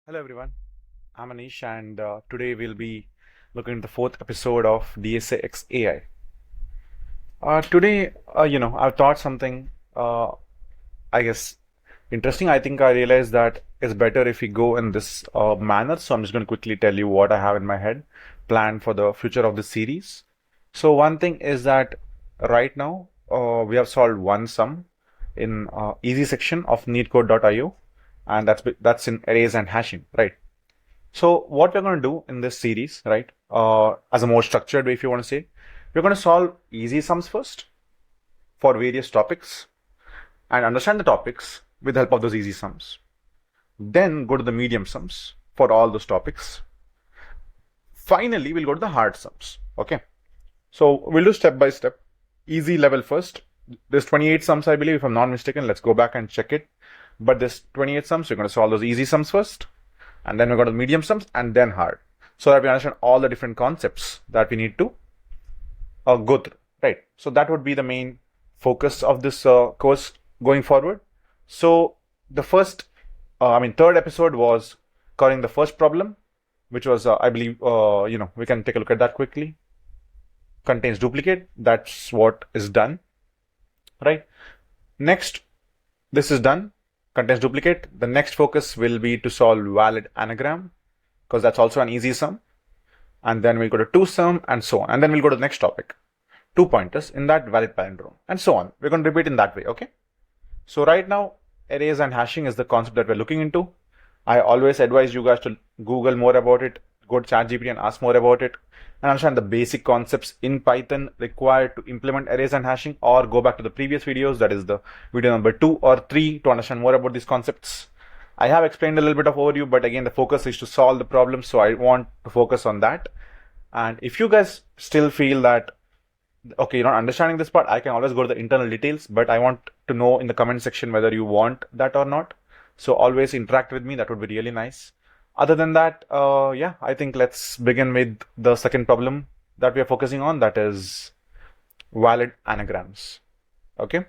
Hello everyone, I'm Aneesh and today we'll be looking at the fourth episode of DSA X AI. Today, I've thought something, I guess, interesting. I think I realized that it's better if we go in this manner. So I'm just going to quickly tell you what I have in my head planned for the future of the series. So one thing is that right now we have solved one sum in easy section of neetcode.io, and that's in arrays and hashing, right? So what we're going to do in this series, right, as a more structured way, if you want to say, we're going to solve easy sums first for various topics and understand the topics with the help of those easy sums. Then go to the medium sums for all those topics. Finally, we'll go to the hard sums. Okay. So we'll do step by step. Easy level first. There's 28 sums, I believe, if I'm not mistaken. Let's go back and check it. But there's 28 sums. We're going to solve those easy sums first. And then we go to the medium sums and then hard. So that we understand all the different concepts that we need to go through. Right. So that would be the main focus of this course going forward. So the third episode was covering the first problem, which was, I believe, we can take a look at that quickly. Contains duplicate. That's what is done. Right. Next, this is done. Contains duplicate. The next focus will be to solve valid anagram, because that's also an easy sum. And then we'll go to two sum and so on. And then we'll go to the next topic. 2 pointers in that valid palindrome and so on. We're going to repeat in that way. Okay. So right now, arrays and hashing is the concept that we're looking into. I always advise you guys to Google more about it, go to ChatGPT and ask more about it, and understand the basic concepts in Python required to implement arrays and hashing, or go back to the previous videos, that is the video number 2 or 3, to understand more about these concepts. I have explained a little bit of overview, but again, the focus is to solve the problem, so I want to focus on that. And if you guys still feel that, okay, you're not understanding this part, I can always go to the internal details, but I want to know in the comment section whether you want that or not. So always interact with me, that would be really nice. Other than that, I think let's begin with the second problem that we are focusing on, that is valid anagrams. Okay,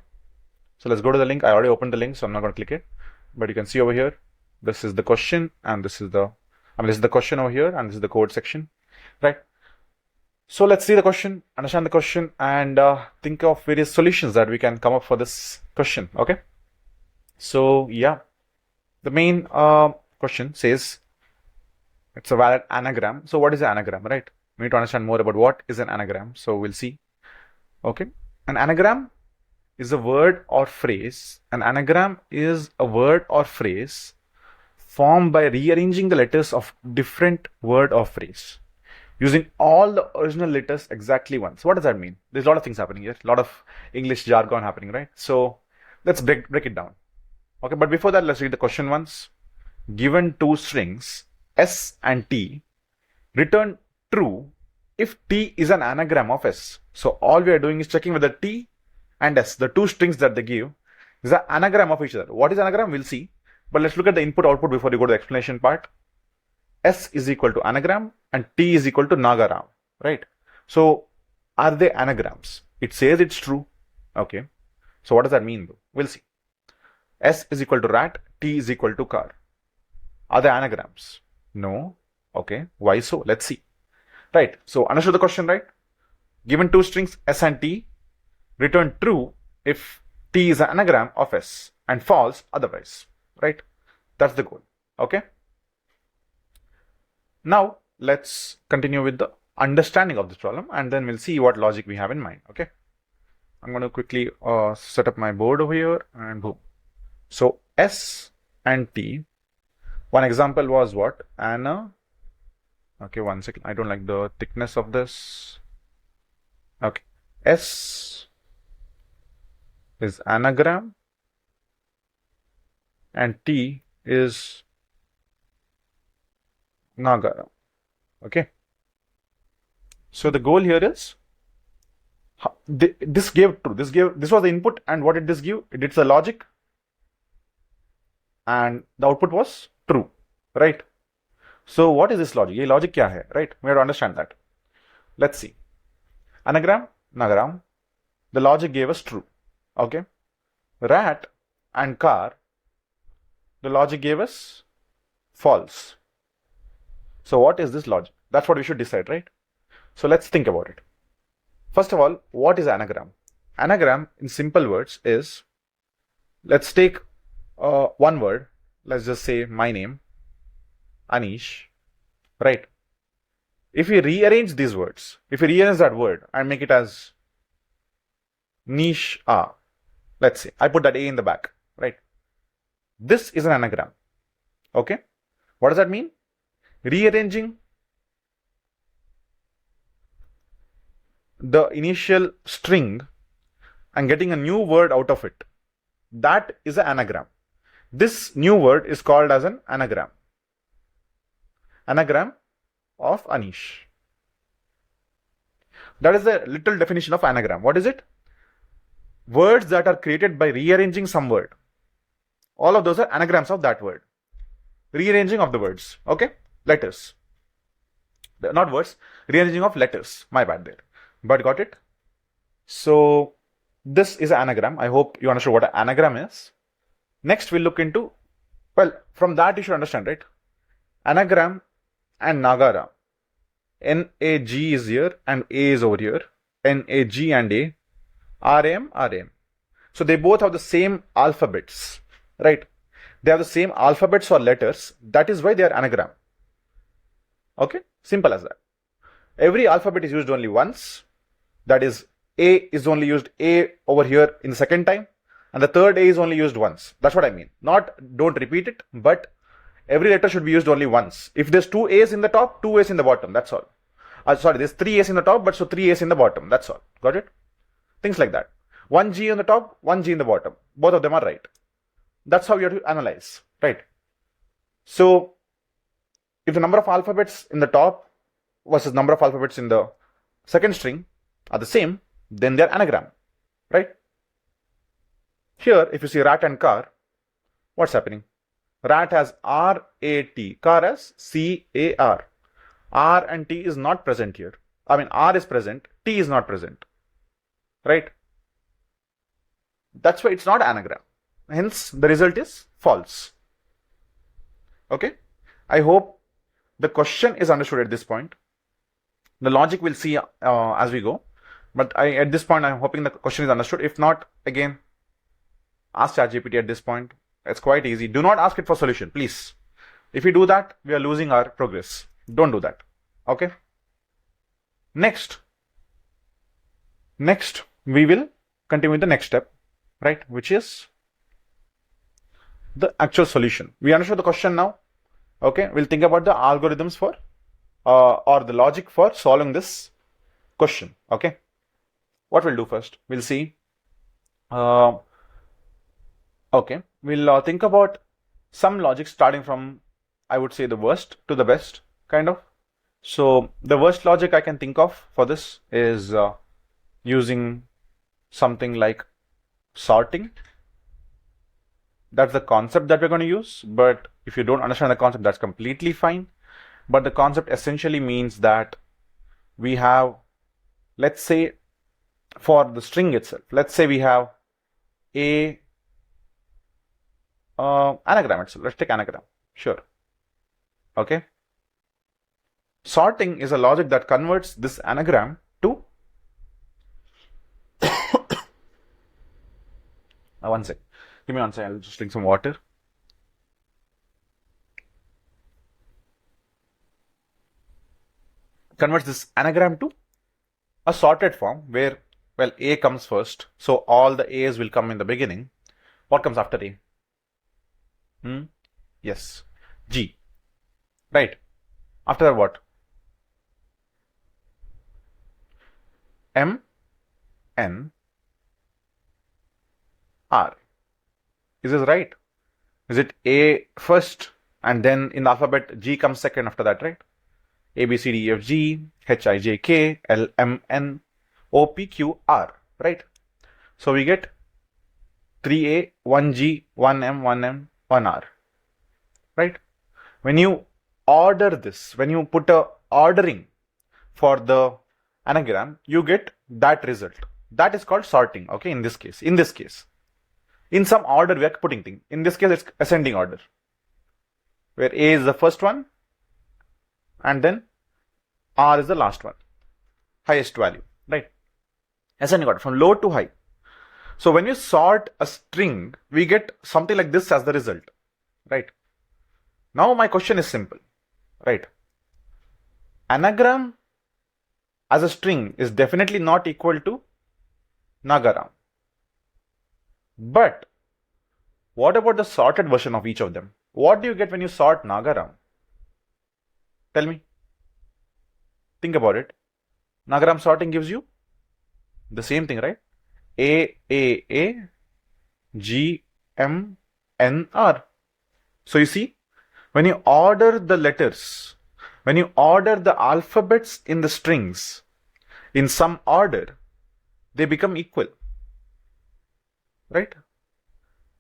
so let's go to the link. I already opened the link, so I'm not going to click it, but you can see over here, this is the question, and this is the question over here, and this is the code section, right? So let's see the question, understand the question, and think of various solutions that we can come up for this question. Okay, so yeah, the main question says it's a valid anagram. So what is an anagram, right? We need to understand more about what is an anagram. So we'll see. Okay, an anagram is a word or phrase. An anagram is a word or phrase formed by rearranging the letters of different word or phrase using all the original letters exactly once. What does that mean? There's a lot of things happening here, a lot of English jargon happening, right? So let's break it down. Okay, but before that, let's read the question once. Given two strings, S and T, return true if T is an anagram of S. So all we are doing is checking whether T and S, the two strings that they give, is an anagram of each other. What is anagram? We'll see. But let's look at the input output before we go to the explanation part. S is equal to anagram and T is equal to nagaram, right? So are they anagrams? It says it's true. Okay. So what does that mean though? We'll see. S is equal to rat, T is equal to car. Are they anagrams? No. Okay. Why so? Let's see. Right. So understood the question, right? Given two strings S and T, return true if T is an anagram of S and false otherwise, right? That's the goal. Okay. Now let's continue with the understanding of this problem, and then we'll see what logic we have in mind. Okay. I'm going to quickly set up my board over here, and boom. So S and T. One example was what? Okay, one second. I don't like the thickness of this. Okay. S is anagram and T is nagaram. Okay. So the goal here is this gave true. This was the input, and what did this give? It did the logic, and the output was true, right? So what is this logic? Ye logic kya hai, right? We have to understand that. Let's see. Anagram, nagaram. The logic gave us true. Okay. Rat and car. The logic gave us false. So what is this logic? That's what we should decide, right? So let's think about it. First of all, what is anagram? Anagram in simple words is, let's take one word. Let's just say my name, Aneesh, right? If we rearrange these words, if we rearrange that word and make it as niche, let's say I put that A in the back, right? This is an anagram. Okay. What does that mean? Rearranging the initial string and getting a new word out of it. That is an anagram. This new word is called as an anagram. Anagram of Aneesh. That is the little definition of anagram. What is it? Words that are created by rearranging some word. All of those are anagrams of that word. Rearranging of the words. Okay? Letters. Not words. Rearranging of letters. My bad there. But got it? So this is an anagram. I hope you understood what an anagram is. Next we'll look into, well, from that you should understand, right? Anagram and Nagara. N-A-G is here and A is over here. N-A-G and A. R-A-M, R-A-M. So they both have the same alphabets, right? They have the same alphabets or letters. That is why they are anagram. Okay? Simple as that. Every alphabet is used only once. That is, A is only used A over here in the second time. And the third A is only used once. That's what I mean. Not don't repeat it, but every letter should be used only once. If there's two A's in the top, two A's in the bottom. That's all. Sorry, there's three A's in the top, but so three A's in the bottom. That's all. Got it? Things like that. One G on the top, one G in the bottom. Both of them are right. That's how you have to analyze, right? So if the number of alphabets in the top versus number of alphabets in the second string are the same, then they're anagram, right? Here, if you see rat and car, what's happening? Rat has R-A-T, car has C-A-R. R and T is not present here. I mean, R is present, T is not present, right? That's why it's not anagram. Hence, the result is false. Okay? I hope the question is understood at this point. The logic we'll see as we go. But at this point, I'm hoping the question is understood. If not, again, ask ChatGPT at this point. It's quite easy. Do not ask it for solution, please. If we do that, we are losing our progress. Don't do that. Okay? Next, we will continue with the next step, right? Which is the actual solution. We understood the question now. Okay? We'll think about the algorithms for or the logic for solving this question. Okay? What we'll do first? We'll see. Okay, we'll think about some logic starting from, I would say, the worst to the best, kind of. So the worst logic I can think of for this is using something like sorting. That's the concept that we're going to use, but if you don't understand the concept, that's completely fine. But the concept essentially means that we have, let's say, for the string itself, let's say we have a anagram itself. Let's take anagram. Sure. Okay. Sorting is a logic that converts this anagram to one sec. Give me one sec. I'll just drink some water. Converts this anagram to a sorted form where, well, A comes first. So all the A's will come in the beginning. What comes after A? Yes. G. Right. After that, what? M, N, R. Is this right? Is it A first and then in the alphabet G comes second after that, right? A, B, C, D, E, F, G, H, I, J, K, L, M, N, O, P, Q, R, right? So we get 3A, 1G, 1M, 1M, 1R, right? When you order this, when you put a ordering for the anagram, you get that result. That is called sorting, okay, in this case. In some order, we are putting things. In this case, it's ascending order. where A is the first one and then R is the last one, highest value, right? Ascending order from low to high. So when you sort a string, we get something like this as the result, right? Now my question is simple, right? Anagram as a string is definitely not equal to nagaram. But what about the sorted version of each of them? What do you get when you sort nagaram? Tell me. Think about it. Nagaram sorting gives you the same thing, right? A, G, M, N, R. So you see, when you order the letters, when you order the alphabets in the strings in some order, they become equal, right?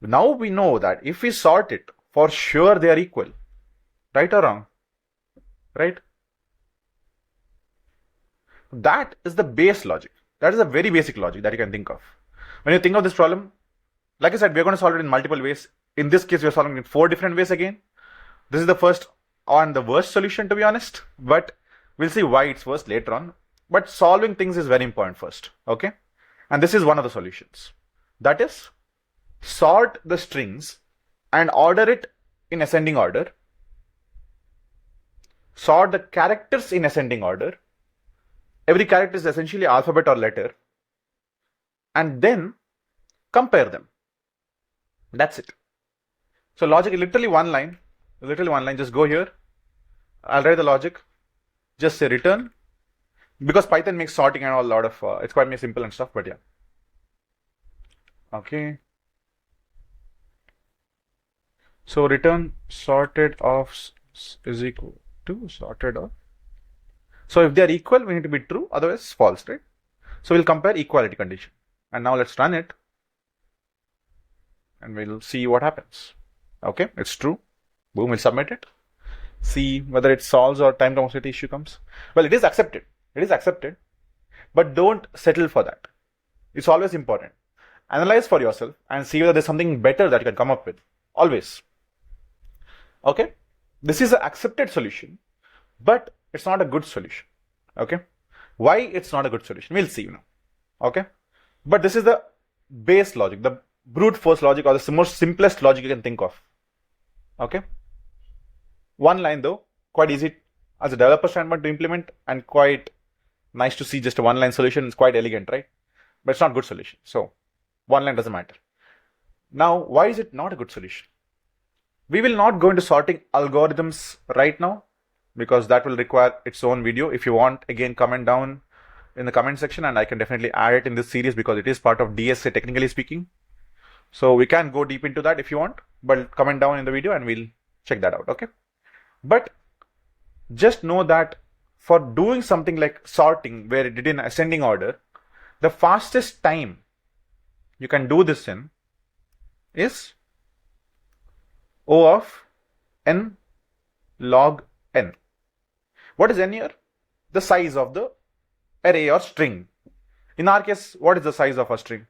Now we know that if we sort it, for sure they are equal, right or wrong, right? That is the base logic. That is a very basic logic that you can think of. When you think of this problem, like I said, we're going to solve it in multiple ways. In this case, we're solving it in 4 different ways again. This is the first and the worst solution, to be honest, but we'll see why it's worst later on. But solving things is very important first, okay? And this is one of the solutions. That is, sort the strings and order it in ascending order. Sort the characters in ascending order. Every character is essentially alphabet or letter. And then compare them. That's it. So logic is literally one line. Just go here. I'll write the logic. Just say return. Because Python makes sorting and all a lot of, it's quite simple and stuff, but yeah. Okay. So return sorted of is equal to sorted of. So if they are equal, we need to be true, otherwise false, right? So we'll compare equality condition. And now let's run it. And we'll see what happens. Okay, it's true. Boom, we'll submit it. See whether it solves or time complexity issue comes. Well, it is accepted. It is accepted. But don't settle for that. It's always important. Analyze for yourself and see whether there's something better that you can come up with. Always. Okay, this is an accepted solution, but it's not a good solution. Okay, why it's not a good solution? We'll see, Okay, but this is the base logic, the brute force logic, or the most simplest logic you can think of. Okay, one line though, quite easy as a developer standpoint to implement, and quite nice to see just a one line solution. It's quite elegant, right? But it's not a good solution. So one line doesn't matter. Now, why is it not a good solution? We will not go into sorting algorithms right now, because that will require its own video. If you want, again, comment down in the comment section, and I can definitely add it in this series because it is part of DSA, technically speaking. So we can go deep into that if you want, but comment down in the video and we'll check that out, okay? But just know that for doing something like sorting, where it did in ascending order, the fastest time you can do this in is O of n log n. What is n here? The size of the array or string. In our case, what is the size of a string?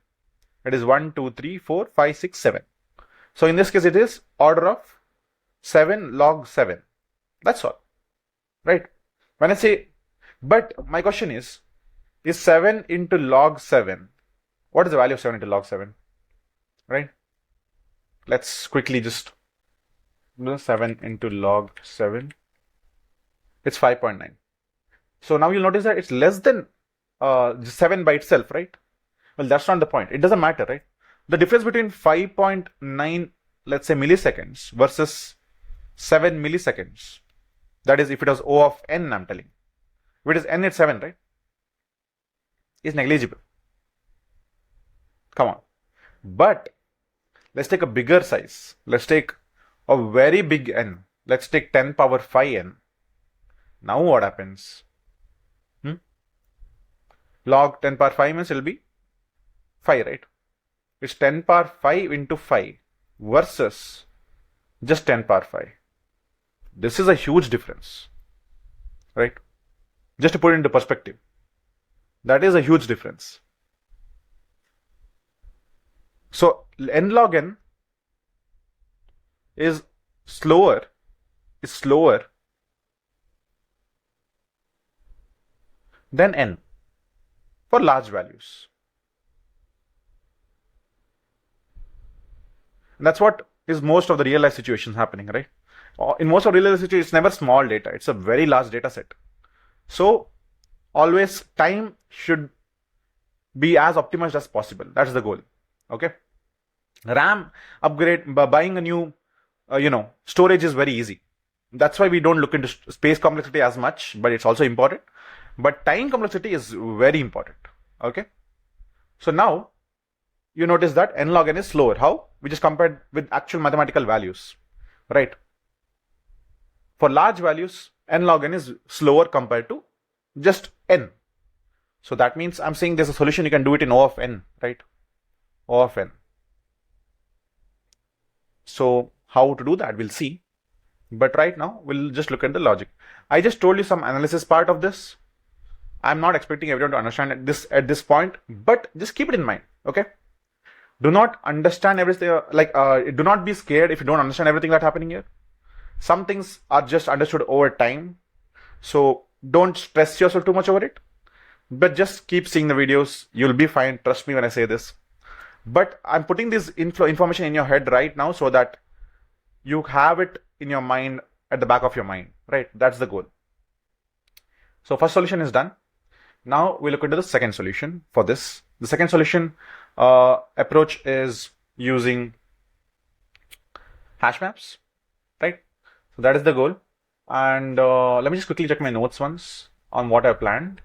It is 1, 2, 3, 4, 5, 6, 7. So in this case, it is order of 7 log 7. That's all, right? When I say, but my question is 7 into log 7? What is the value of 7 into log 7, right? Let's quickly just 7 into log 7. It's 5.9. So now you'll notice that it's less than 7 by itself, right? Well, that's not the point. It doesn't matter, right? The difference between 5.9, let's say, milliseconds versus 7 milliseconds. That is, if it was O of n, I'm telling. If it is n, it's 7, right? Is negligible. Come on. But let's take a bigger size. Let's take a very big n. Let's take 10 power 5 n. Now what happens? Log 10 power 5 means it will be 5, right? It's 10 power 5 into 5 versus just 10 power 5. This is a huge difference, right? Just to put it into perspective, that is a huge difference. So n log n is slower is slower than n for large values. And that's what is most of the real life situations happening, right? In most of real life situations, it's never small data. It's a very large data set. So always time should be as optimized as possible. That's the goal. Okay. RAM upgrade, buying a new, storage is very easy. That's why we don't look into space complexity as much, but it's also important. But time complexity is very important. Okay. So now you notice that n log n is slower. How? We just compared with actual mathematical values, right? For large values, n log n is slower compared to just n. So that means I'm saying there's a solution, you can do it in O of n, right? O of n. So how to do that, we'll see. But right now, we'll just look at the logic. I just told you some analysis part of this. I'm not expecting everyone to understand at this point, but just keep it in mind, okay? Do not understand everything, do not be scared if you don't understand everything that's happening here. Some things are just understood over time. So don't stress yourself too much over it, but just keep seeing the videos. You'll be fine. Trust me when I say this. But I'm putting this information in your head right now so that you have it in your mind, at the back of your mind, right? That's the goal. So first solution is done. Now we look into the second solution for this. The second solution approach is using hash maps, right? So that is the goal. And let me just quickly check my notes once on what I planned,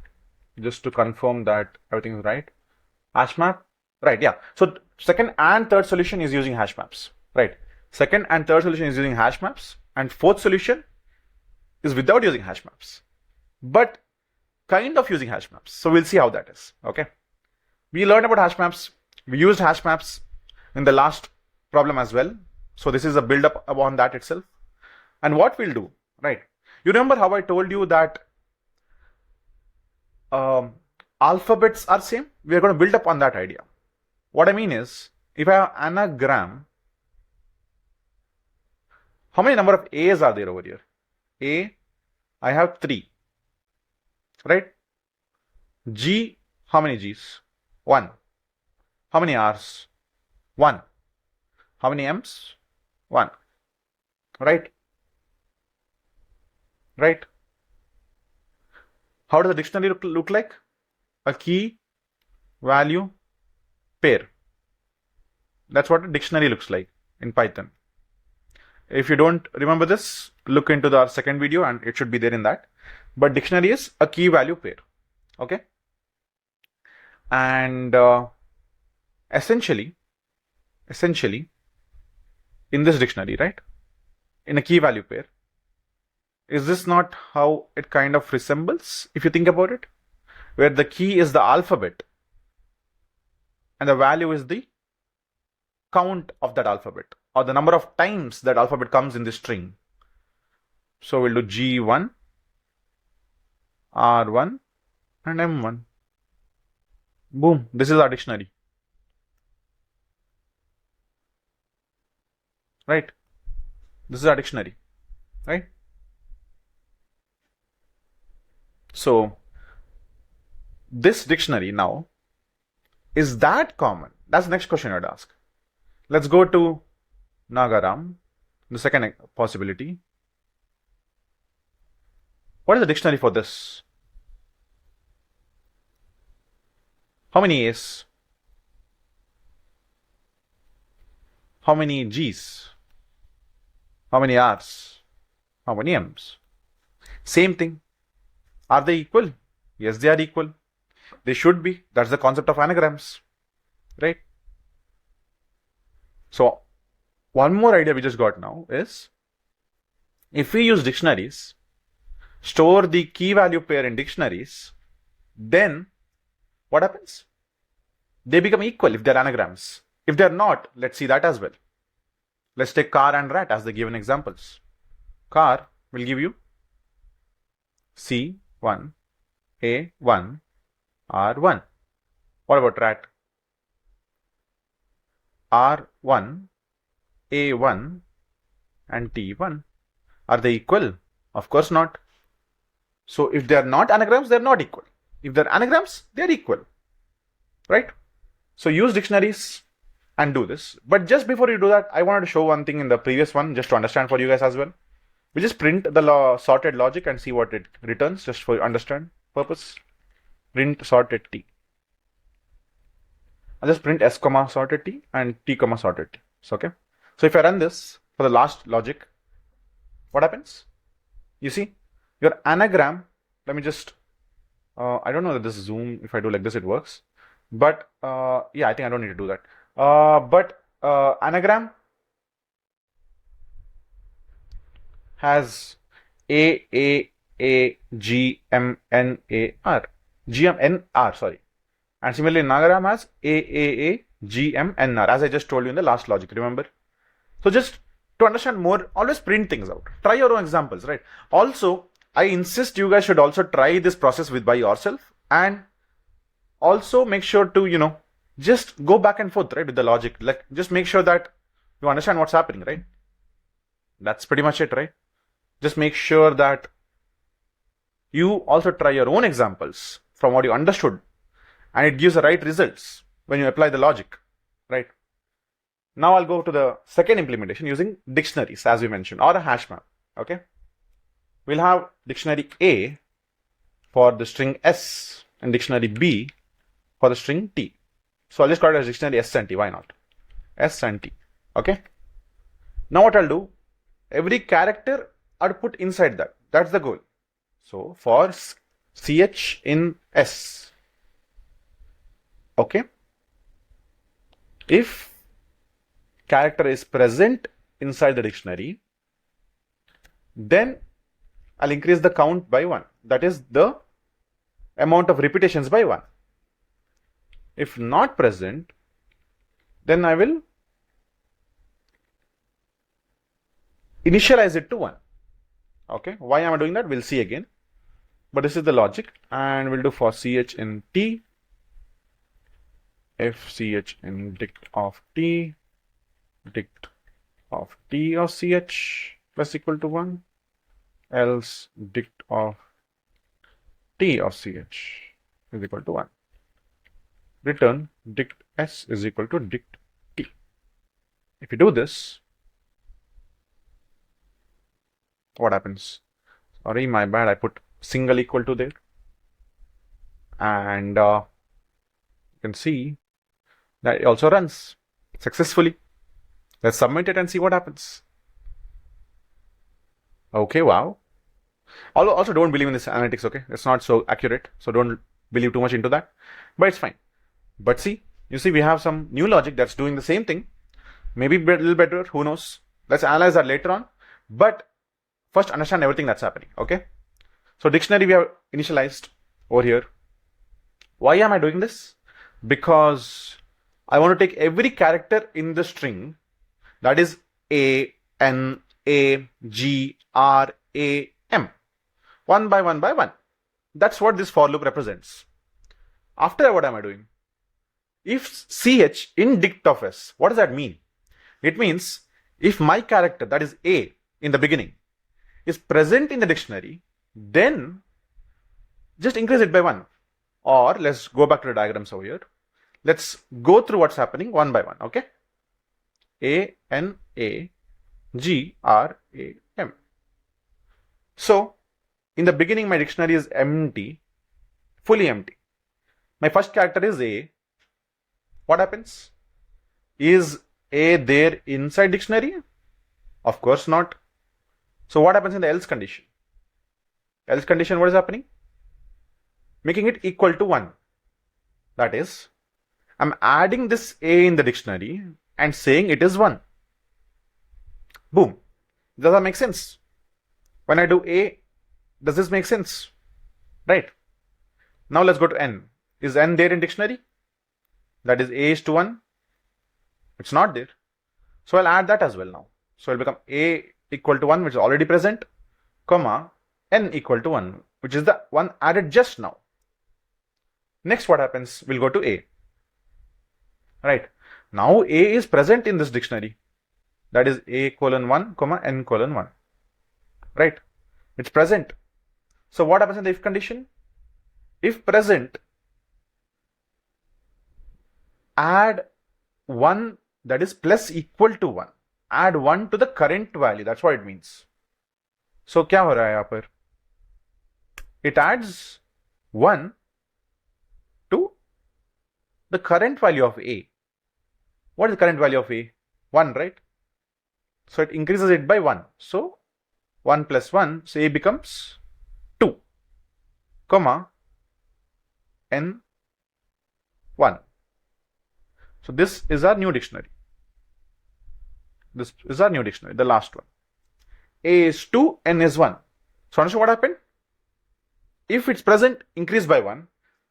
just to confirm that everything is right. Hash map, right? Yeah. So second and third solution is using hash maps, right? Second and third solution is using hash maps, and fourth solution is without using hash maps, but kind of using hash maps. So we'll see how that is. Okay. We learned about hash maps. We used hash maps in the last problem as well. So this is a build up upon that itself. And what we'll do, right? You remember how I told you that alphabets are same? We are going to build up on that idea. What I mean is, if I have anagram, how many number of A's are there over here? A, I have 3, right? G, how many G's? 1. How many R's? 1. How many M's? 1. Right? Right? How does the dictionary look like? A key value pair. That's what a dictionary looks like in Python. If you don't remember this, look into our second video and it should be there in that. But dictionary is a key value pair. Okay. And essentially, in this dictionary, right? In a key value pair, is this not how it kind of resembles, if you think about it? Where the key is the alphabet and the value is the count of that alphabet, or the number of times that alphabet comes in the string. So we'll do G1, R1, and M1. Boom, this is our dictionary. Right? This is our dictionary, right? So this dictionary now, is that common? That's the next question I'd ask. Let's go to Nagaram, the second possibility. What is the dictionary for this? How many A's? How many G's? How many R's? How many M's? Same thing. Are they equal? Yes, they are equal. They should be. That's the concept of anagrams, right? So one more idea we just got now is, if we use dictionaries, store the key value pair in dictionaries, then what happens? They become equal if they're anagrams. If they're not, let's see that as well. Let's take car and rat as the given examples. Car will give you C1, A1, R1. What about rat? R1, A1, and T1. Are they equal? Of course not. So if they are not anagrams, they're not equal. If they're anagrams, they're equal, right? So use dictionaries and do this. But just before you do that, I wanted to show one thing in the previous one, just to understand for you guys as well. We just print the sorted logic and see what it returns, just for understand purpose. Print sorted t. I'll just print s comma sorted t and t comma sorted t. So, okay. So if I run this for the last logic, what happens? You see, your anagram, let me just, I don't know that this zoom, if I do like this, it works. But yeah, I think I don't need to do that. But anagram has GMNR, sorry. And similarly, anagram has GMNR, as I just told you in the last logic, remember? So just to understand more, always print things out. Try your own examples, right? Also, I insist you guys should also try this process by yourself, and also make sure to, just go back and forth, right, with the logic. Like, just make sure that you understand what's happening, right? That's pretty much it, right? Just make sure that you also try your own examples from what you understood, and it gives the right results when you apply the logic, right? Now I'll go to the second implementation using dictionaries, as we mentioned, or a hash map, okay? We'll have dictionary A for the string S and dictionary B for the string T. So I'll just call it as dictionary S and T, why not? S and T, okay? Now what I'll do, every character I'll put inside that. That's the goal. So for CH in S, okay? If character is present inside the dictionary, then I'll increase the count by 1. That is the amount of repetitions by 1. If not present, then I will initialize it to 1. Okay, why am I doing that? We'll see again. But this is the logic, and we'll do for CH in T. If CH in dict of T of CH plus equal to 1, else dict of T of CH is equal to 1. Return dict S is equal to dict T. If you do this, what happens? Sorry, my bad, I put single equal to there. And you can see that it also runs successfully. Let's submit it and see what happens. Okay, wow. Also, don't believe in this analytics, okay? It's not so accurate, so don't believe too much into that. But it's fine. But see, you see, we have some new logic that's doing the same thing. Maybe a little better, who knows? Let's analyze that later on. But first, understand everything that's happening, okay? So dictionary we have initialized over here. Why am I doing this? Because I want to take every character in the string, that is A, N, A, G, R, A, M, one by one. That's what this for loop represents. After that, what am I doing? If CH in dict of S, what does that mean? It means if my character, that is A in the beginning, is present in the dictionary, then just increase it by 1. Or let's go back to the diagrams over here. Let's go through what's happening one by one, okay? A, N, A, G, R, A, M. So, in the beginning, my dictionary is empty, fully empty. My first character is A. What happens? Is A there inside dictionary? Of course not. So what happens in the else condition? Else condition, what is happening? Making it equal to 1. That is, I'm adding this A in the dictionary and saying it is 1. Boom. Does that make sense? When I do A, does this make sense? Right. Now let's go to N. Is N there in dictionary? That is A is to 1. It's not there. So I'll add that as well now. So it'll become A equal to 1, which is already present, comma, N equal to 1, which is the one added just now. Next, what happens? We'll go to A. Right. Now A is present in this dictionary. That is A colon 1, comma, N colon 1. right? It's present. So what happens in the if condition? If present, add 1 that is plus equal to 1. Add 1 to the current value. That's what it means. So क्या हो रहा है यहाँ पर? It adds 1 to the current value of A. What is the current value of A? 1, right? So it increases it by 1. So 1 plus 1, so A becomes 2, comma, N 1. So this is our new dictionary. This is our new dictionary, the last one. A is 2, N is 1. So understand what happened? If it's present, increase by 1.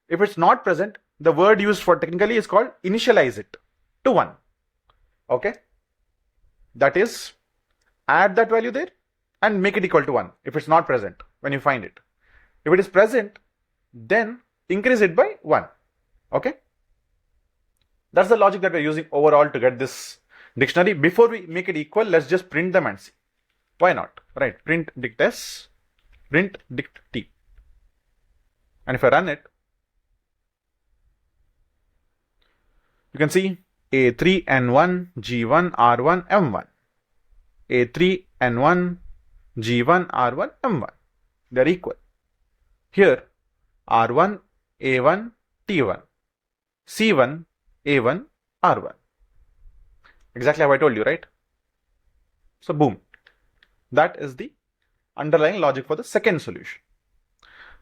If it's not present, the word used for technically is called initialize it to 1. Okay? That is, add that value there and make it equal to 1 if it's not present when you find it. If it is present, then increase it by 1. Okay? That's the logic that we're using overall to get this dictionary. Before we make it equal, let's just print them and see. Why not? Right, print dict s, print dict t. And if I run it, you can see A3, N1, G1, R1, M1. A3, N1, G1, R1, M1. They're equal. Here, R1, A1, T1, C1, A1, R1. Exactly how I told you, right? So boom. That is the underlying logic for the second solution.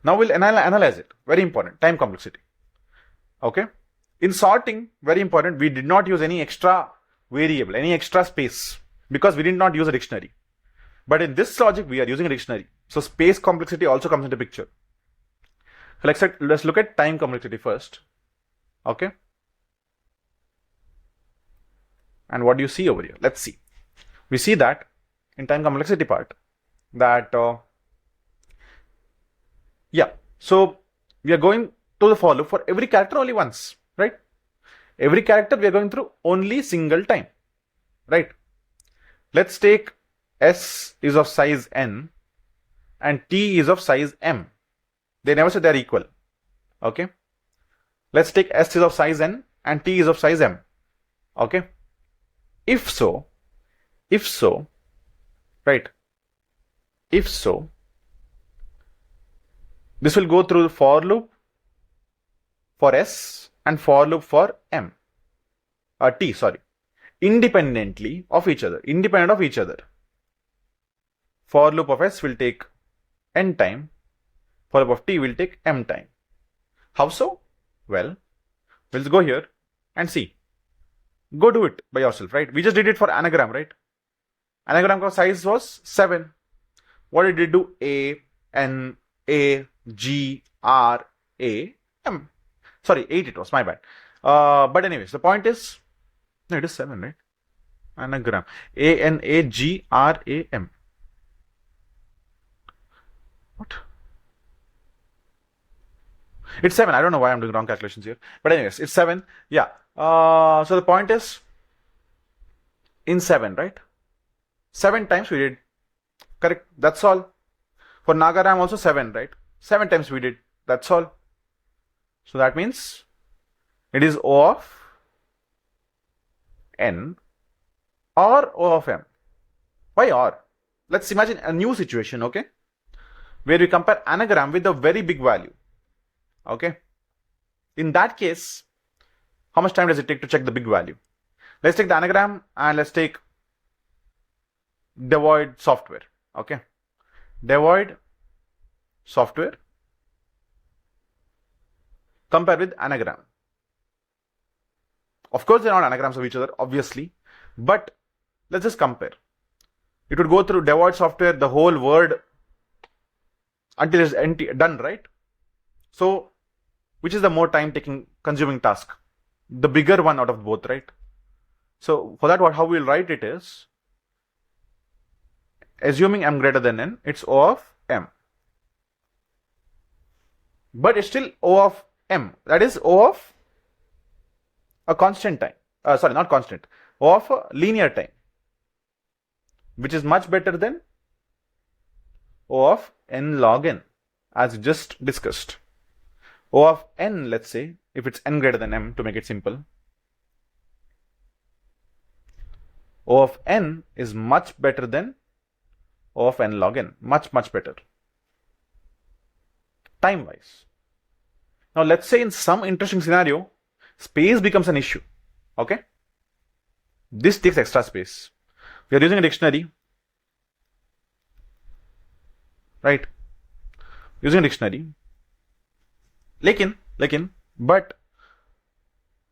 Now we'll analyze it. Very important. Time complexity. Okay. In sorting, very important, we did not use any extra variable, any extra space, because we did not use a dictionary. But in this logic, we are using a dictionary. So space complexity also comes into picture. So let's look at time complexity first. Okay. And what do you see over here? Let's see. We see that in time complexity part that, so we are going to the for loop for every character only once, right? Every character we are going through only single time, right? Let's take S is of size N and T is of size M. They never say they are equal. Okay. Let's take S is of size N and T is of size M. Okay. If so, right? If so, this will go through the for loop for S and for loop for T, independently of each other, independent of each other. For loop of S will take N time, for loop of T will take M time. How so? Well, we'll go here and see. Go do it by yourself, right? We just did it for anagram, right? Anagram size was 7. What did it do? A, N, A, G, R, A, M. Sorry, 8 it was, my bad. But anyways, the point is, no, it is 7, right? Anagram. A, N, A, G, R, A, M. What? It's 7. I don't know why I'm doing wrong calculations here. But anyways, it's 7. Yeah. So the point is, in 7, right? 7 times we did. Correct. That's all. For Nagaram also 7, right? 7 times we did. That's all. So that means it is O of N or O of M. Why or? Let's imagine a new situation, okay? Where we compare anagram with a very big value. Okay? In that case, how much time does it take to check the big value? Let's take the anagram and let's take DevVoid software. Okay? DevVoid software compare with anagram. Of course, they're not anagrams of each other, obviously, but let's just compare. It would go through DevVoid software, the whole word until it's done, right? So, which is the more time consuming task? The bigger one out of both, right? So, for that, how we'll write it is, assuming M greater than N, it's O of M. But it's still O of M. That is O of a constant time. Sorry, not constant. O of a linear time. Which is much better than O of n log n, as just discussed. O of n, let's say, if it's n greater than m, to make it simple, O of n is much better than O of n log n, much better, time-wise. Now, let's say in some interesting scenario, space becomes an issue, okay? This takes extra space. We are using a dictionary, right? Using a dictionary. But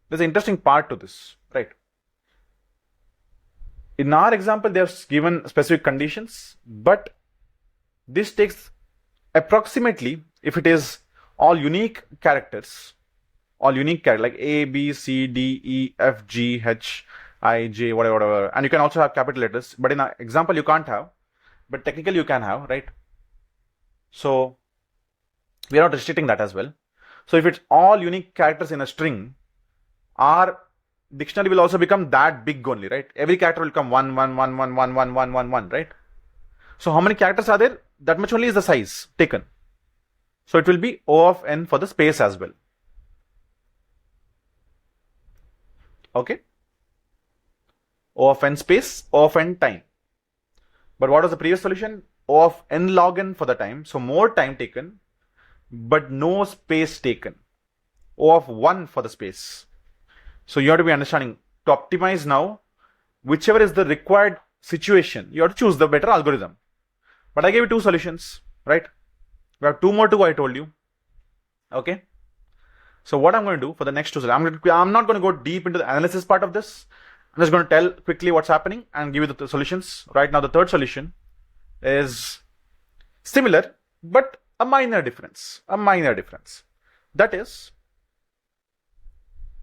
there's an interesting part to this, right? In our example, they have given specific conditions, but this takes approximately, if it is all unique characters, like A, B, C, D, E, F, G, H, I, J, whatever, and you can also have capital letters, but in our example, you can't have, but technically you can have, right? So we are not restricting that as well. So if it's all unique characters in a string, our dictionary will also become that big only, right? Every character will come 1, 1, 1, 1, 1, 1, 1, 1, 1, right? So how many characters are there? That much only is the size taken. So it will be O of n for the space as well. Okay? O of n space, O of n time. But what was the previous solution? O of n log n for the time. So more time taken, but no space taken. O of 1 for the space. So you have to be understanding, to optimize now, whichever is the required situation, you have to choose the better algorithm. But I gave you two solutions, right? We have two more to go, I told you. Okay. So what I'm going to do for the next two, I'm not going to go deep into the analysis part of this. I'm just going to tell quickly what's happening and give you the solutions. Right now, the third solution is similar, but a minor difference. That is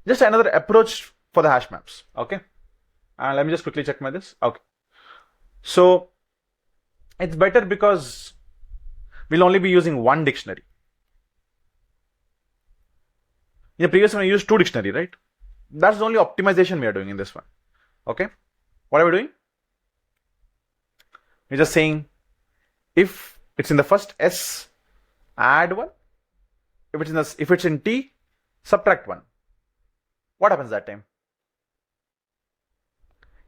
just another approach for the hash maps. Okay. And let me just quickly check this. Okay. So it's better because we'll only be using one dictionary. In the previous one, we used two dictionary, right? That's the only optimization we are doing in this one. Okay. What are we doing? We're just saying, if it's in the first S, add 1. If it's in T, subtract 1. What happens that time?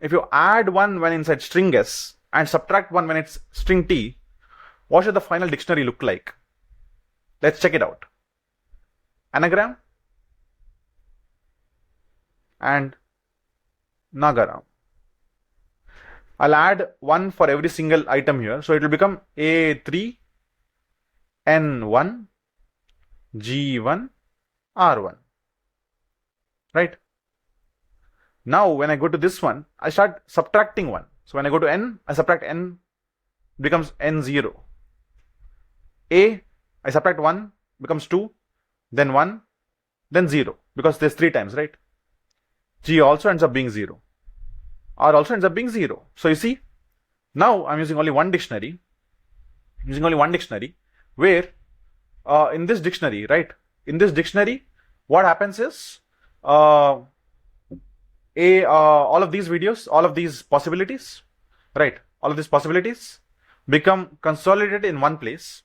If you add 1 when inside string S and subtract 1 when it's string T, what should the final dictionary look like? Let's check it out. Anagram and nagaram. I'll add 1 for every single item here. So it will become A3, N1, G1, R1. Right? Now, when I go to this one, I start subtracting 1. So when I go to N, I subtract N, becomes N0. A, I subtract 1, becomes 2, then 1, then 0, because there's 3 times, right? G also ends up being 0. R also ends up being 0. So you see, now I'm using only one dictionary. Where in this dictionary, right? In this dictionary, what happens is all of these videos, all of these possibilities, right? All of these possibilities become consolidated in one place,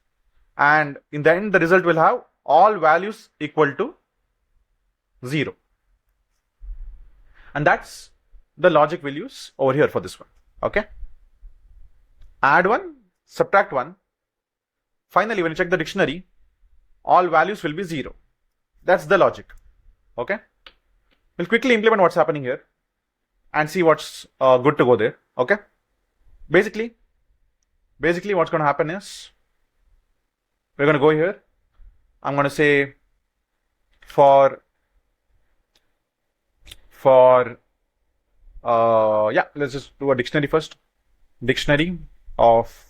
and in the end, the result will have all values equal to 0. And that's the logic we'll use over here for this one. Okay. Add 1, subtract 1. Finally, when you check the dictionary, all values will be 0. That's the logic. Okay. We'll quickly implement what's happening here and see what's good to go there. Okay. Basically what's going to happen is, we're going to go here. I'm going to say let's just do a dictionary first. Dictionary of,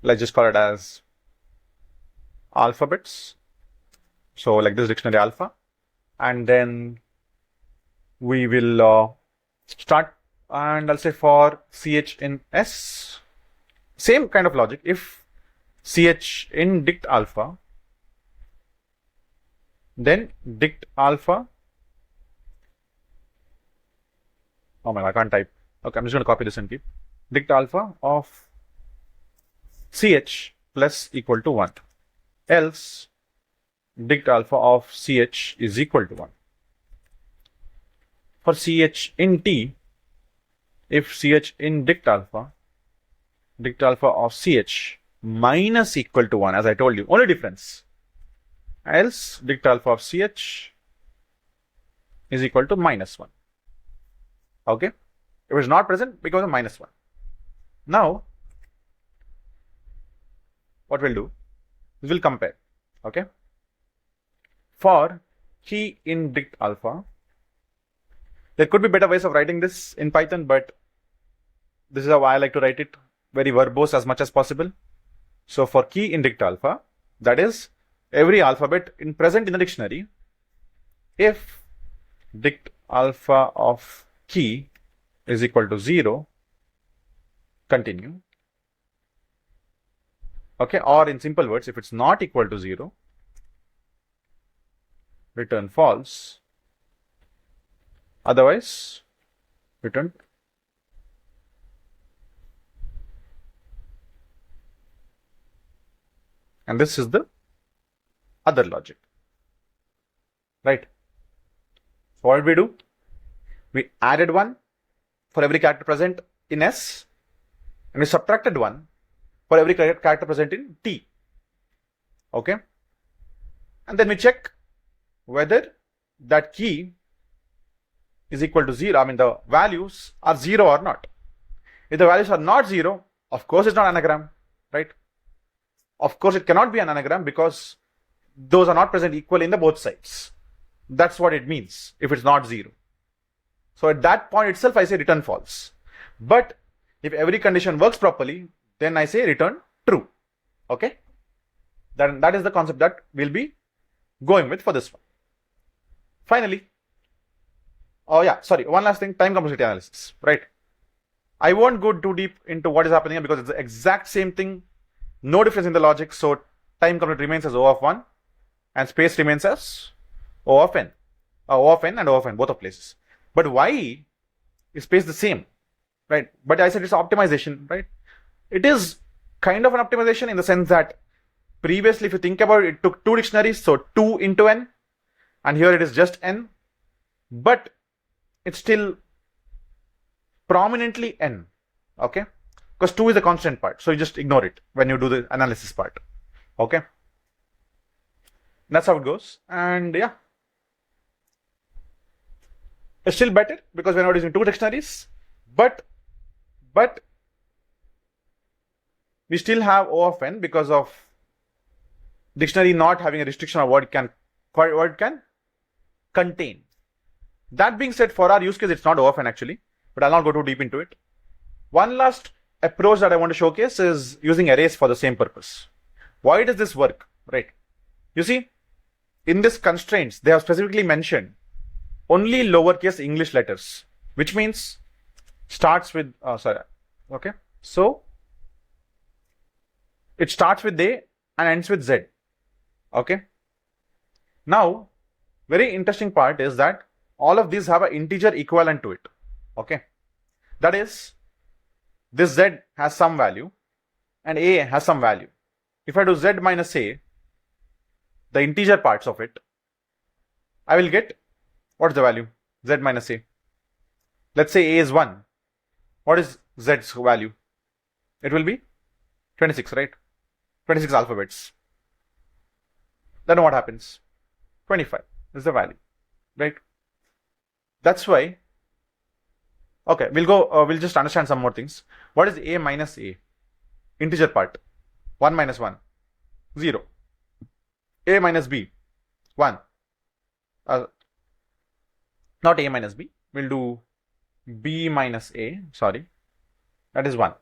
let's just call it as alphabets. So like this dictionary alpha, and then we will start, and I'll say for ch in S, same kind of logic. If ch in dict alpha, then dict alpha. Oh my God, I can't type. Okay, I'm just going to copy this and keep dict alpha of ch plus equal to 1. Else dict alpha of ch is equal to 1. For ch in t, if ch in dict alpha of ch minus equal to 1, as I told you, only difference. Else dict alpha of ch is equal to minus 1. Okay? If it's not present, it becomes a minus 1. Now, what we'll do is we'll compare. Okay? For key in dict alpha, there could be better ways of writing this in Python, but this is how I like to write it, very verbose as much as possible. So for key in dict alpha, that is every alphabet present in the dictionary, if dict alpha of key is equal to 0, continue. Okay, or in simple words, if it's not equal to 0, return false. Otherwise, return and this is the other logic, right? So what did we do? We added 1 for every character present in S, and we subtracted 1 for every character present in T. Okay? And then we check whether that key is equal to 0. I mean, the values are 0 or not. If the values are not 0, of course it's not an anagram, right? Of course it cannot be an anagram because those are not present equally in the both sides. That's what it means if it's not 0. So at that point itself, I say return false. But if every condition works properly, then I say return true. Okay? That is the concept that we'll be going with for this one. Finally, one last thing, time complexity analysis, right? I won't go too deep into what is happening here because it's the exact same thing, no difference in the logic. So time complexity remains as O of 1 and space remains as O of n. O of n and O of n, both of places. But why is space the same, right? But I said it's optimization, right? It is kind of an optimization in the sense that previously, if you think about it, it took 2 dictionaries, so 2 into n, and here it is just n, but it's still prominently n, okay? Because 2 is the constant part, so you just ignore it when you do the analysis part, okay? That's how it goes, and yeah. It's still better because we're not using 2 dictionaries, but we still have O of n because of dictionary not having a restriction of what it can contain. That being said, for our use case, it's not O of n actually, but I'll not go too deep into it. One last approach that I want to showcase is using arrays for the same purpose. Why does this work, right? You see, in this constraints, they have specifically mentioned only lowercase English letters, which means starts with, okay. So it starts with A and ends with Z, okay. Now, very interesting part is that all of these have an integer equivalent to it, okay. That is, this Z has some value and A has some value. If I do Z minus A, the integer parts of it, I will get, what's the value? Z minus A. Let's say A is 1. What is Z's value? It will be 26, right? 26 alphabets. Then what happens? 25 is the value, right? That's why, okay, we'll just understand some more things. What is A minus A? Integer part. 1 minus 1, 0. A minus B, 1. Not A minus B, we'll do B minus A, sorry, that is 1.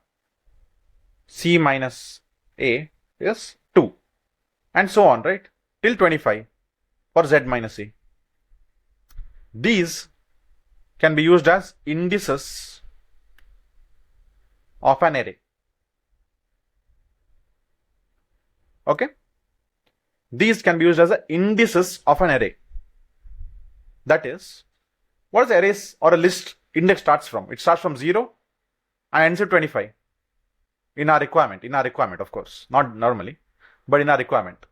C minus A is 2. And so on, right? Till 25 for Z minus A. These can be used as indices of an array. Okay? These can be used as indices of an array. That is, what is the arrays or a list index starts from? It starts from 0 and ends with 25. in our requirement, of course, not normally, but in our requirement.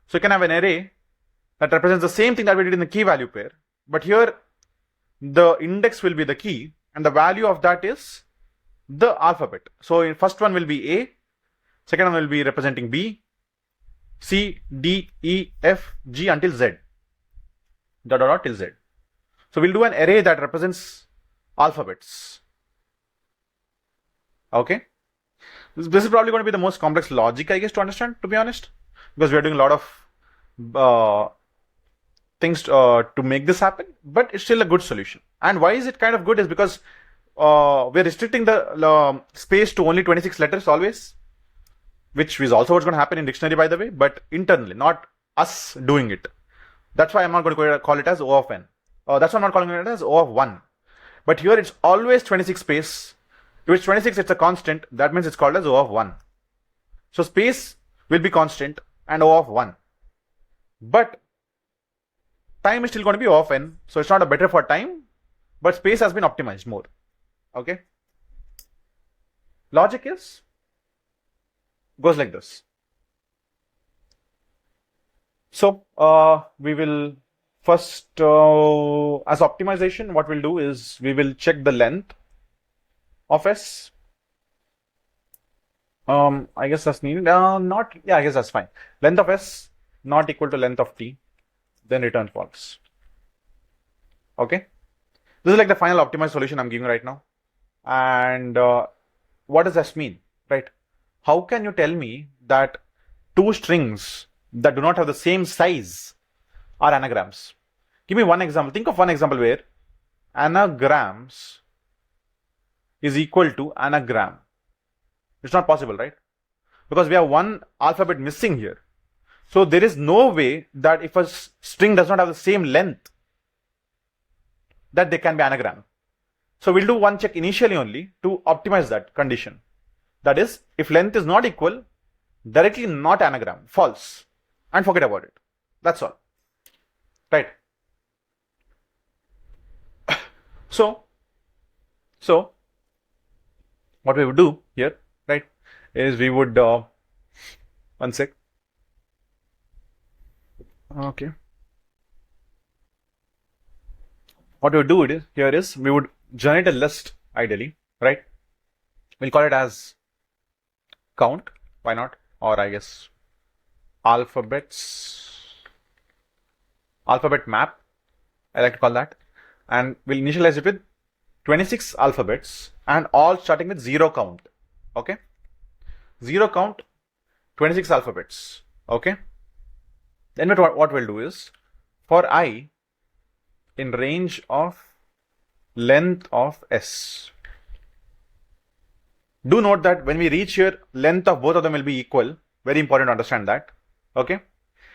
So you can have an array that represents the same thing that we did in the key value pair, but here the index will be the key and the value of that is the alphabet. So in first one will be A, second one will be representing B, C, D, E, F, G until Z, dot till Z. So we'll do an array that represents alphabets. Okay. This is probably going to be the most complex logic, I guess, to understand, to be honest, because we are doing a lot of things to make this happen, but it's still a good solution. And why is it kind of good is because we're restricting the space to only 26 letters always, which is also what's going to happen in dictionary, by the way, but internally, not us doing it. That's why I'm not going to call it as O of n. That's why I'm not calling it as O of 1. But here it's always 26 space. If it's 26, it's a constant. That means it's called as O of 1. So space will be constant and O of 1. But time is still going to be O of n. So it's not a better for time, but space has been optimized more. Okay. Logic goes like this. So we will first, as optimization, what we'll do is we will check the length of S. I guess that's needed. I guess that's fine. Length of S not equal to length of T, then return false. Okay. This is like the final optimized solution I'm giving right now. And what does this mean, right? How can you tell me that two strings that do not have the same size are anagrams? Give me one example. Think of one example where anagrams is equal to anagram. It's not possible, right? Because we have one alphabet missing here. So there is no way that if a string does not have the same length, that they can be anagram. So we'll do one check initially only to optimize that condition. That is, if length is not equal, directly not anagram, false, and forget about it. That's all. Right? So what we would do here, right, is we would one sec. Okay. What we would do here is we would generate a list ideally, right? We'll call it as count. Why not? Or I guess alphabet map. I like to call that. And we'll initialize it with 26 alphabets and all starting with 0 count. Okay. 0 count, 26 alphabets. Okay. Then what we'll do is for I in range of length of S. Do note that when we reach here, length of both of them will be equal. Very important to understand that. Okay.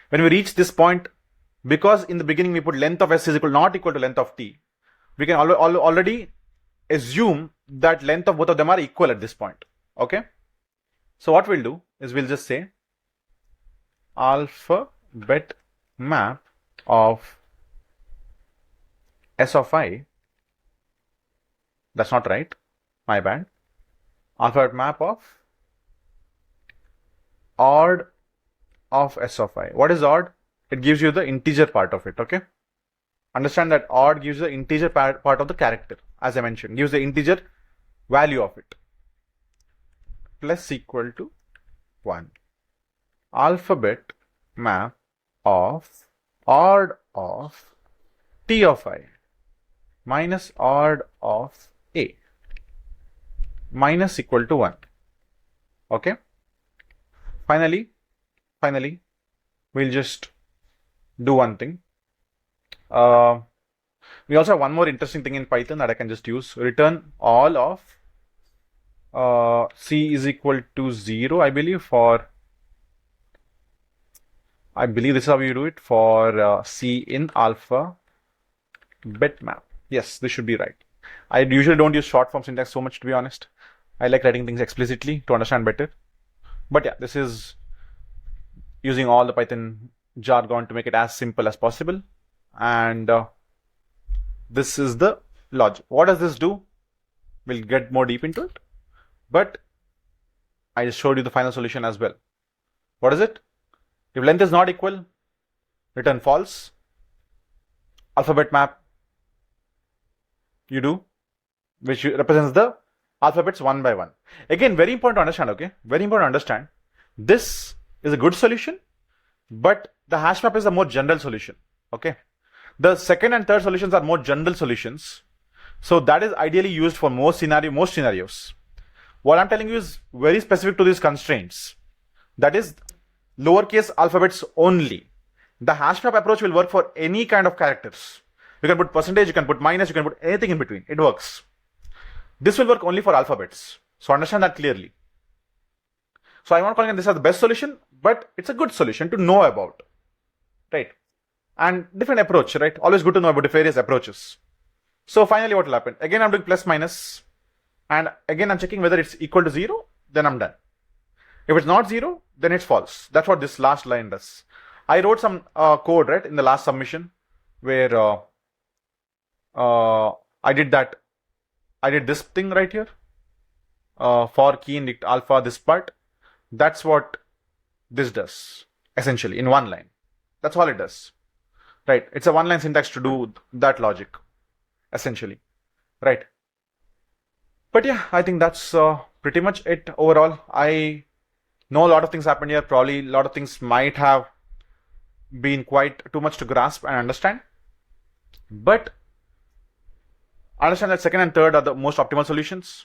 When we reach this point, because in the beginning we put length of S is not equal to length of T, we can already assume that length of both of them are equal at this point. Okay. So what we'll do is we'll just say alphabet map of S of I. That's not right. My bad. Alphabet map of odd of S of I. What is odd? It gives you the integer part of it. Okay. Understand that odd gives the integer part of the character. As I mentioned, gives the integer value of it. Plus equal to 1. Alphabet map of odd of T of I minus odd of A minus equal to 1. Okay. Finally, we'll just do one thing. We also have one more interesting thing in Python that I can just use. Return all of C is equal to 0, I believe, this is how you do it for C in alpha bitmap. Yes, this should be right. I usually don't use short form syntax so much, to be honest. I like writing things explicitly to understand better. But yeah, this is using all the Python jargon to make it as simple as possible. And this is the logic. What does this do? We'll get more deep into it. But I just showed you the final solution as well. What is it? If length is not equal, return false. Alphabet map you do, which represents the alphabets one by one. Again, very important to understand, okay? Very important to understand. This is a good solution, but the hash map is a more general solution, okay? The second and third solutions are more general solutions. So that is ideally used for most scenarios. What I'm telling you is very specific to these constraints. That is lowercase alphabets only. The hash map approach will work for any kind of characters. You can put percentage, you can put minus, you can put anything in between. It works. This will work only for alphabets. So understand that clearly. So I'm not calling this as the best solution, but it's a good solution to know about. Right? And different approach, right? Always good to know about the various approaches. So finally what will happen? Again, I'm doing plus minus. And again, I'm checking whether it's equal to 0. Then I'm done. If it's not 0, then it's false. That's what this last line does. I wrote some code, right, in the last submission where I did this thing right here. For key indict alpha, this part. That's what this does, essentially, in one line. That's all it does. Right? It's a one-line syntax to do that logic, essentially. Right? But yeah, I think that's pretty much it overall. I know a lot of things happened here. Probably a lot of things might have been quite too much to grasp and understand. But understand that second and third are the most optimal solutions.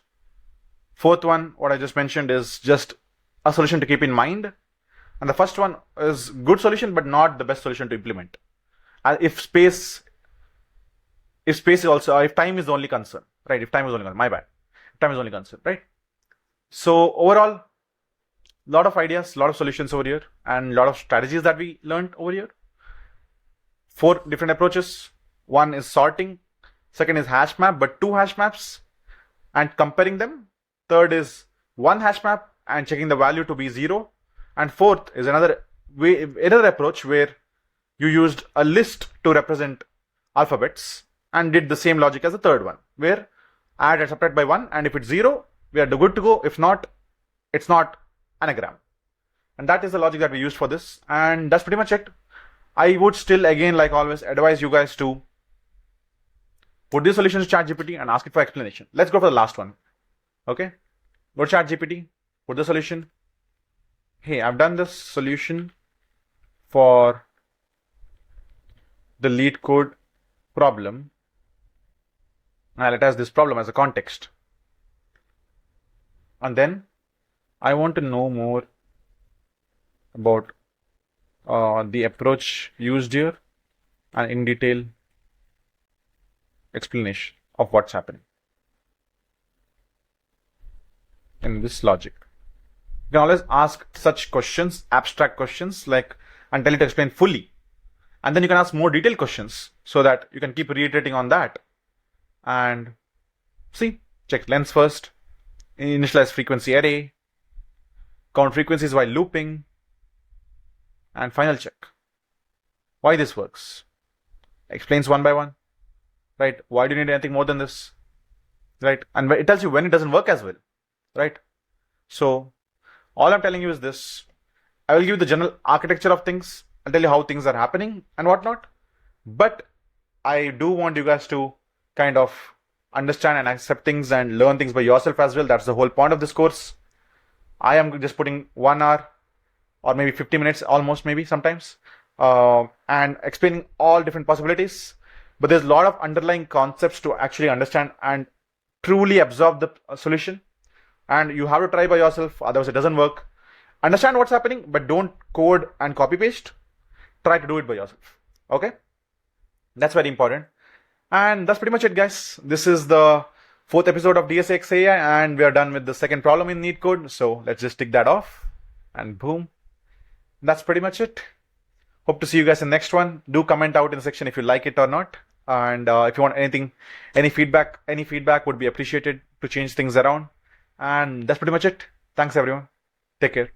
Fourth one, what I just mentioned, is just a solution to keep in mind. And the first one is good solution, but not the best solution to implement. If time is the only concern, right? If time is only concern, my bad. If time is only concern, right? So overall, a lot of ideas, a lot of solutions over here, and a lot of strategies that we learned over here. 4 different approaches. One is sorting. Second is hash map, but 2 hash maps and comparing them. Third is 1 hash map and checking the value to be 0. And fourth is another approach where you used a list to represent alphabets and did the same logic as the third one, where add and subtract by 1, and if it's 0, we are good to go. If not, it's not anagram. And that is the logic that we used for this. And that's pretty much it. I would still, again, like always, advise you guys to put these solutions to ChatGPT and ask it for explanation. Let's go for the last one. Okay? Go to ChatGPT, put the solution. Hey, I've done this solution for the LeetCode problem. Now let us this problem as a context. And then I want to know more about the approach used here and in detail explanation of what's happening in this logic. You can always ask such questions, abstract questions, like, and tell it to explain fully. And then you can ask more detailed questions so that you can keep reiterating on that. And see, check length first, initialize frequency array, count frequencies while looping, and final check. Why this works? Explains one by one, right? Why do you need anything more than this, right? And it tells you when it doesn't work as well, right? So all I'm telling you is this. I will give you the general architecture of things. I'll tell you how things are happening and whatnot. But I do want you guys to kind of understand and accept things and learn things by yourself as well. That's the whole point of this course. I am just putting 1 hour or maybe 50 minutes almost, maybe sometimes, and explaining all different possibilities. But there's a lot of underlying concepts to actually understand and truly absorb the solution. And you have to try by yourself, otherwise it doesn't work. Understand what's happening, but don't code and copy paste. Try to do it by yourself. Okay? That's very important. And that's pretty much it, guys. This is the 4th episode of DSA XAI, and we are done with the second problem in NeetCode. So let's just tick that off, and boom. That's pretty much it. Hope to see you guys in the next one. Do comment out in the section if you like it or not. And if you want anything, any feedback would be appreciated to change things around. And that's pretty much it. Thanks, everyone. Take care.